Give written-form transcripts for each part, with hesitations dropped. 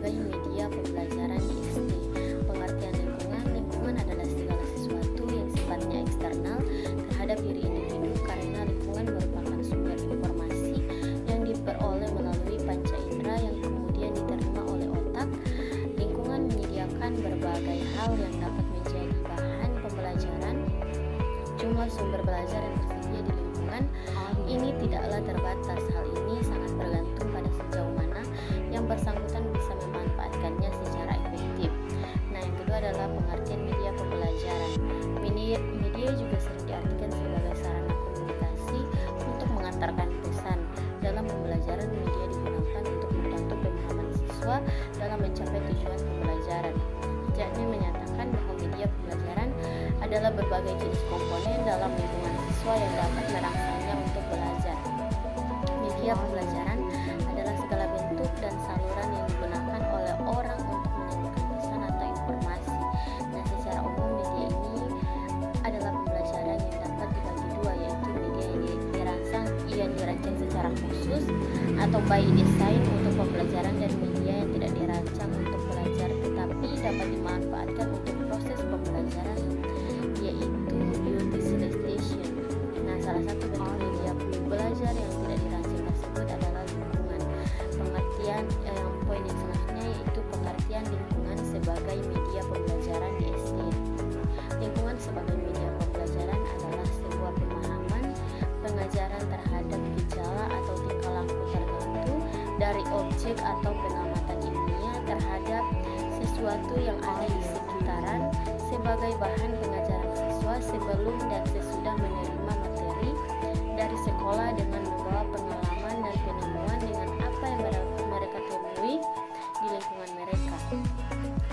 sebagai media pembelajaran di SD. Pengertian lingkungan adalah segala sesuatu yang sifatnya eksternal terhadap diri individu karena lingkungan merupakan sumber informasi yang diperoleh melalui panca indera yang kemudian diterima oleh otak. Lingkungan menyediakan berbagai hal yang dapat menjadi bahan pembelajaran. Jumlah sumber belajar yang tersedia di lingkungan ini tidaklah terbatas. Hal ini sangat bergantung pada sejauh mana yang bersangkutan bisa memanfaatkannya secara efektif. Nah, yang kedua adalah pengertian media pembelajaran. Media juga sering diartikan sebagai sarana komunikasi untuk mengantarkan pesan. Dalam pembelajaran, media digunakan untuk membantu pemahaman siswa dalam mencapai tujuan pembelajaran. Jakni menyatakan bahwa media pembelajaran adalah berbagai jenis komponen dalam lingkungan siswa yang dapat merangsangnya untuk belajar. Media pembelajaran adalah segala bentuk dan saluran yang digunakan oleh orang untuk menyampaikan pesan atau informasi. Nah, secara umum media ini adalah pembelajaran yang dapat dibagi dua, yaitu media yang dirancang secara khusus atau by design untuk pembelajaran, dan media yang tidak dirancang untuk belajar tetapi dapat dimanfaatkan untuk proses pembelajaran, yaitu utilization. Nah, salah satu bentuk media belajar yang tidak dirancang tersebut adalah lingkungan. Pengertian poin yang selanjutnya yaitu pengertian lingkungan sebagai media pembelajaran di SD. Lingkungan sebagai media pembelajaran adalah sebuah pemahaman pengajaran terhadap gejala atau tingkah laku tertentu dari objek atau pengamatan ilmiah terhadap sesuatu yang ada di sekitaran sebagai bahan pengajaran siswa sebelum dan sesudah menerima materi dari sekolah dengan membawa pengalaman dan penemuan dengan apa yang mereka temui di lingkungan mereka.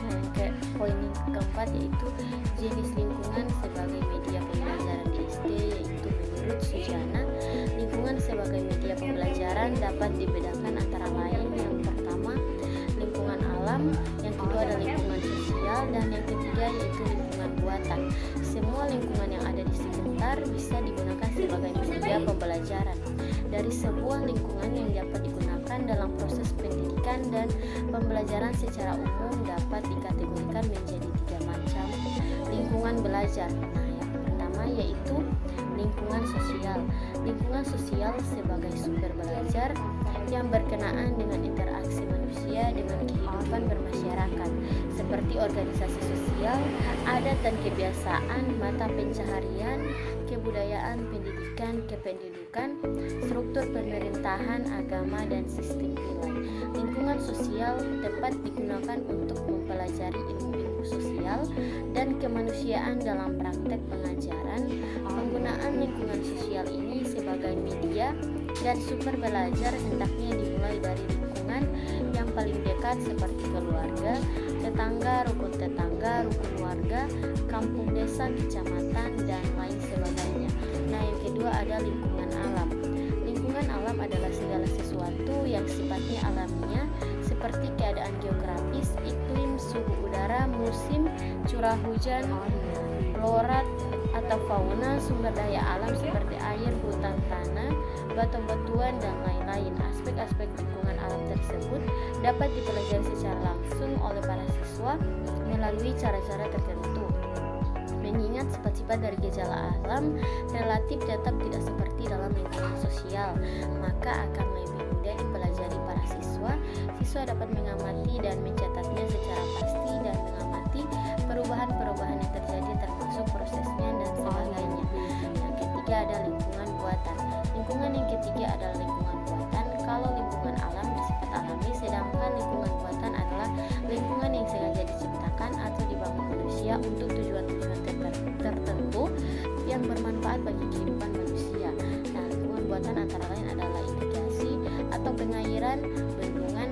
Nah, poin yang keempat yaitu jenis lingkungan sebagai media pembelajaran di SD, yaitu menurut Sujana, lingkungan sebagai media pembelajaran dapat dibedakan antara lain: yang pertama, lingkungan alam, yang kedua adalah lingkungan sosial, dan yang ketiga yaitu lingkungan buatan. Semua lingkungan yang ada di sekitar bisa digunakan sebagai media pembelajaran. Dari sebuah lingkungan yang dapat digunakan dalam proses pendidikan dan pembelajaran secara umum dapat dikategorikan menjadi 3 macam lingkungan belajar. Nah, yang pertama yaitu lingkungan sosial. Lingkungan sosial sebagai sumber belajar yang berkenaan dengan interaksi manusia dengan kehidupan bermasyarakat, seperti organisasi sosial, adat dan kebiasaan, mata pencaharian, kebudayaan, pendidikan, kependudukan, struktur pemerintahan, agama, dan sistem nilai. Lingkungan sosial tepat digunakan untuk mempelajari ilmu-ilmu sosial dan kemanusiaan dalam praktek pengajaran. Penggunaan lingkungan sosial ini sebagai media dan sumber belajar hendaknya dimulai dari lingkungan yang paling dekat seperti keluarga, tetangga, rukun warga, kampung desa, kecamatan, dan lain sebagainya. Nah, yang kedua ada lingkungan alam. Lingkungan alam adalah segala sesuatu yang sifatnya alamiah seperti keadaan geografis, iklim, suhu udara, musim, curah hujan, flora atau fauna, sumber daya alam seperti air, hutan, tanah, batu-batuan, dan lain-lain. Aspek-aspek lingkungan alam tersebut dapat dipelajari secara langsung oleh para siswa melalui cara-cara tertentu. Mengingat sifat-sifat dari gejala alam relatif tetap tidak seperti dalam lingkungan sosial, maka akan lebih mudah dipelajari para siswa. Siswa dapat mengamati dan mencatatnya secara pasti dan mengamati perubahan-perubahan yang terjadi termasuk prosesnya dan sebagainya. Yang ketiga ada lingkungan buatan. Lingkungan yang ketiga adalah lingkungan buatan. Kalau lingkungan alam bersifat alami, sedangkan lingkungan buatan adalah lingkungan yang sengaja diciptakan atau dibangun manusia untuk tujuan-tujuan tertentu yang bermanfaat bagi kehidupan manusia. Nah, lingkungan buatan antara lain adalah irigasi atau pengairan, bendungan,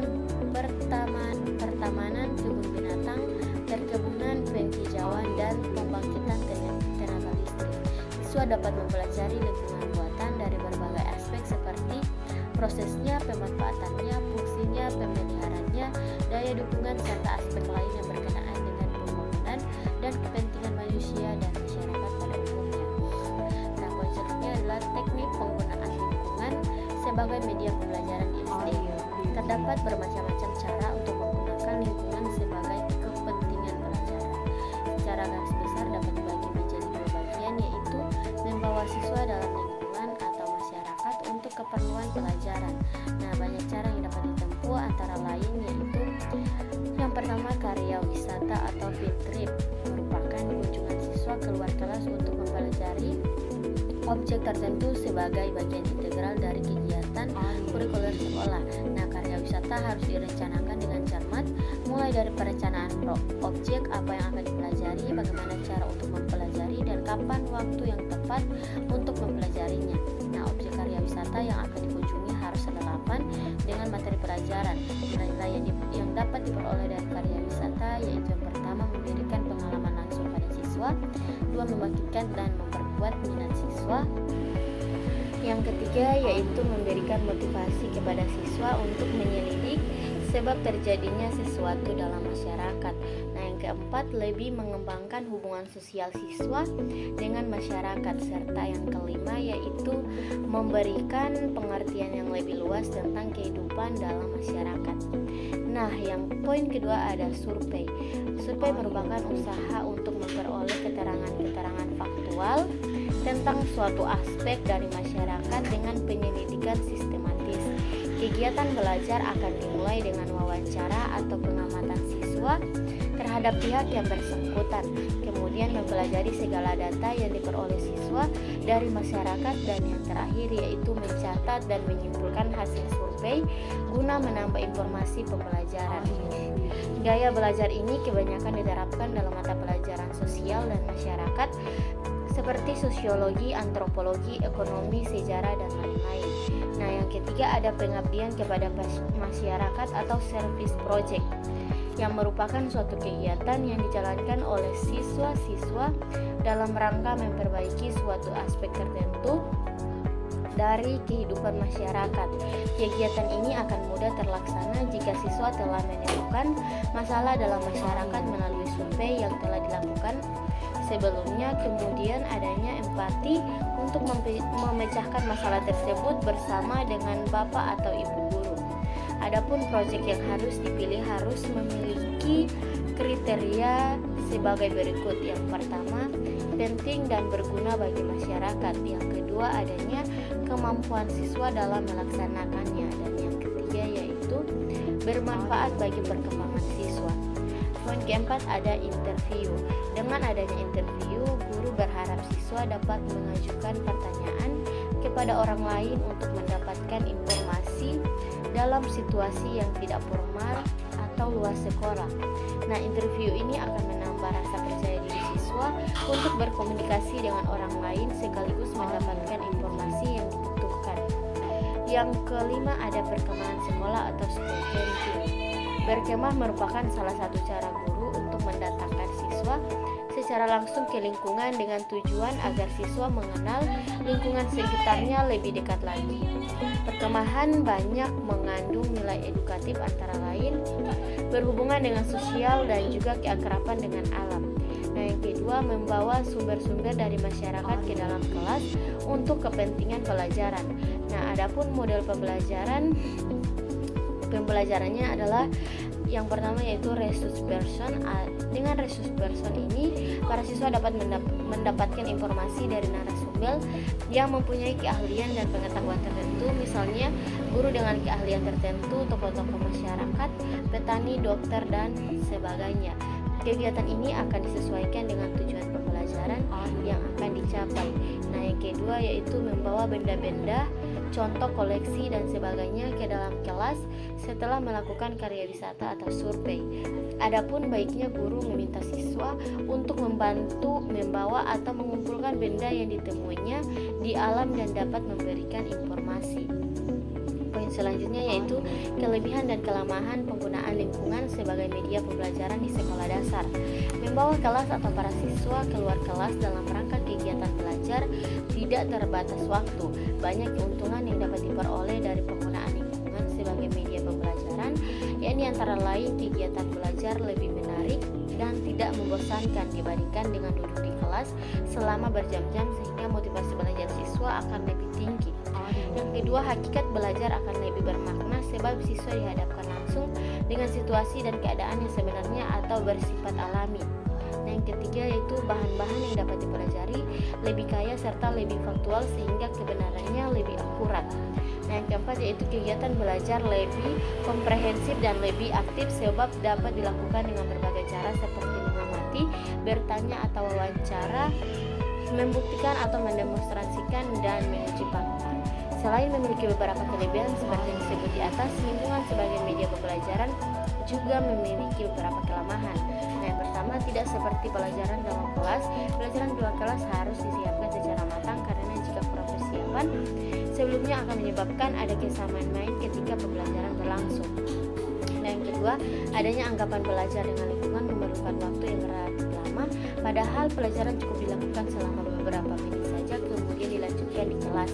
pertamanan, kebun binatang, perkebunan, penghijauan, dan pembangkitan tenaga listrik. Siswa dapat mempelajari lingkungan buatan dari berbagai aspek seperti prosesnya, pemanfaatannya, fungsinya, pemeliharaannya, daya dukungan, serta aspek lain yang berkenaan dengan pembangunan dan kepentingan manusia dan masyarakat pada umumnya. Nah, poin selanjutnya adalah teknik penggunaan lingkungan sebagai media pembelajaran di SD. Terdapat bermacam-macam cara untuk menggunakan siswa dalam lingkungan atau masyarakat untuk keperluan pelajaran. Nah, banyak cara yang dapat ditempuh, antara lain yaitu yang pertama, karya wisata atau field trip, merupakan kunjungan siswa keluar kelas untuk mempelajari objek tertentu sebagai bagian integral dari kegiatan kurikuler sekolah. Nah, karya wisata harus direncanakan dengan cermat, mulai dari perencanaan objek, apa yang akan dipelajari, bagaimana cara untuk mempelajari, dan kapan waktu yang tepat untuk mempelajarinya. Nah, objek karya wisata yang akan dikunjungi harus relevan dengan materi pelajaran. Nilai-nilai yang dapat diperoleh dari karya wisata yaitu yang pertama, memberikan pengalaman langsung pada siswa, dua, membangkitkan dan memperkuat minat siswa, yang ketiga yaitu memberikan motivasi kepada siswa untuk menyelidik sebab terjadinya sesuatu dalam masyarakat. Nah, yang keempat, lebih mengembangkan hubungan sosial siswa dengan masyarakat, serta yang kelima yaitu memberikan pengertian yang lebih luas tentang kehidupan dalam masyarakat. Nah, yang poin kedua ada survei. Survei merupakan usaha untuk memperoleh keterangan-keterangan faktual tentang suatu aspek dari masyarakat dengan penyelidikan sistematis. Kegiatan belajar akan dimulai dengan wawancara atau pengamatan siswa terhadap pihak yang bersangkutan, kemudian mempelajari segala data yang diperoleh siswa dari masyarakat, dan yang terakhir yaitu mencatat dan menyimpulkan hasil survei guna menambah informasi pembelajaran. Gaya belajar ini kebanyakan diterapkan dalam mata pelajaran sosial dan masyarakat seperti sosiologi, antropologi, ekonomi, sejarah, dan lain-lain. Nah, yang ketiga ada pengabdian kepada masyarakat atau service project, yang merupakan suatu kegiatan yang dijalankan oleh siswa-siswa dalam rangka memperbaiki suatu aspek tertentu dari kehidupan masyarakat. Kegiatan ini akan mudah terlaksana jika siswa telah menemukan masalah dalam masyarakat melalui survei yang telah dilakukan sebelumnya, kemudian adanya empati untuk memecahkan masalah tersebut bersama dengan bapak atau ibu guru. Adapun proyek yang harus dipilih harus memiliki kriteria sebagai berikut. Yang pertama, penting dan berguna bagi masyarakat. Yang kedua, adanya kemampuan siswa dalam melaksanakannya. Dan yang ketiga yaitu bermanfaat bagi perkembangan siswa. Poin keempat ada interview. Dengan adanya interview, guru berharap siswa dapat mengajukan pertanyaan kepada orang lain untuk mendapatkan informasi dalam situasi yang tidak formal atau luar sekolah. Nah, interview ini akan menambah rasa percaya diri siswa untuk berkomunikasi dengan orang lain sekaligus mendapatkan informasi yang dibutuhkan. Yang kelima ada perkembangan sekolah atau school camping. Berkemah merupakan salah satu cara guru untuk mendatangkan siswa secara langsung ke lingkungan dengan tujuan agar siswa mengenal lingkungan sekitarnya lebih dekat lagi. Perkemahan banyak mengandung nilai edukatif, antara lain berhubungan dengan sosial dan juga keakraban dengan alam. Nah, yang kedua, membawa sumber-sumber dari masyarakat ke dalam kelas untuk kepentingan pelajaran. Nah, adapun model pembelajarannya adalah yang pertama yaitu resource person. Dengan resource person ini, para siswa dapat mendapatkan informasi dari narasumber yang mempunyai keahlian dan pengetahuan tertentu, misalnya guru dengan keahlian tertentu, tokoh-tokoh masyarakat, petani, dokter, dan sebagainya. Kegiatan ini akan disesuaikan dengan tujuan pembelajaran yang akan dicapai. Nah, yang kedua yaitu membawa benda-benda, contoh koleksi dan sebagainya ke dalam kelas setelah melakukan karya wisata atau survei. Adapun baiknya guru meminta siswa untuk membantu membawa atau mengumpulkan benda yang ditemuinya di alam dan dapat memberikan informasi. Poin selanjutnya yaitu kelebihan dan kelemahan penggunaan lingkungan sebagai media pembelajaran di sekolah dasar. Membawa kelas atau para siswa keluar kelas dalam rangka kegiatan belajar tidak terbatas waktu. Banyak keuntungan yang dapat diperoleh dari penggunaan lingkungan sebagai media pembelajaran, yakni antara lain kegiatan belajar lebih menarik dan tidak membosankan dibandingkan dengan duduk di kelas selama berjam-jam, sehingga motivasi belajar siswa akan lebih tinggi. Yang kedua, hakikat belajar akan lebih bermakna sebab siswa dihadapkan langsung dengan situasi dan keadaan yang sebenarnya atau bersifat alami. Nah, yang ketiga yaitu bahan-bahan yang dapat dipelajari lebih kaya serta lebih faktual sehingga kebenarannya lebih akurat. Nah, yang keempat yaitu kegiatan belajar lebih komprehensif dan lebih aktif sebab dapat dilakukan dengan berbagai cara seperti mengamati, bertanya atau wawancara, membuktikan atau mendemonstrasikan, dan menguji fakta. Selain memiliki beberapa kelebihan seperti yang disebut di atas, lingkungan sebagai media pembelajaran juga memiliki beberapa kelemahan. Nah, yang pertama, tidak seperti pelajaran dalam kelas. Pelajaran di luar kelas harus disiapkan secara matang karena jika kurang persiapan sebelumnya akan menyebabkan ada kesamaan main ketika pembelajaran berlangsung. Nah, yang kedua, adanya anggapan belajar dengan lingkungan memerlukan waktu yang relatif lama, padahal pelajaran cukup dilakukan selama beberapa menit saja kemudian dilanjutkan di kelas.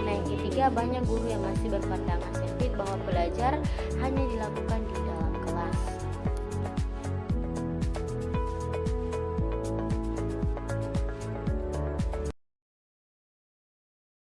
Nah, yang ketiga, banyak guru yang masih berpandangan sempit bahwa belajar hanya dilakukan di dalam kelas.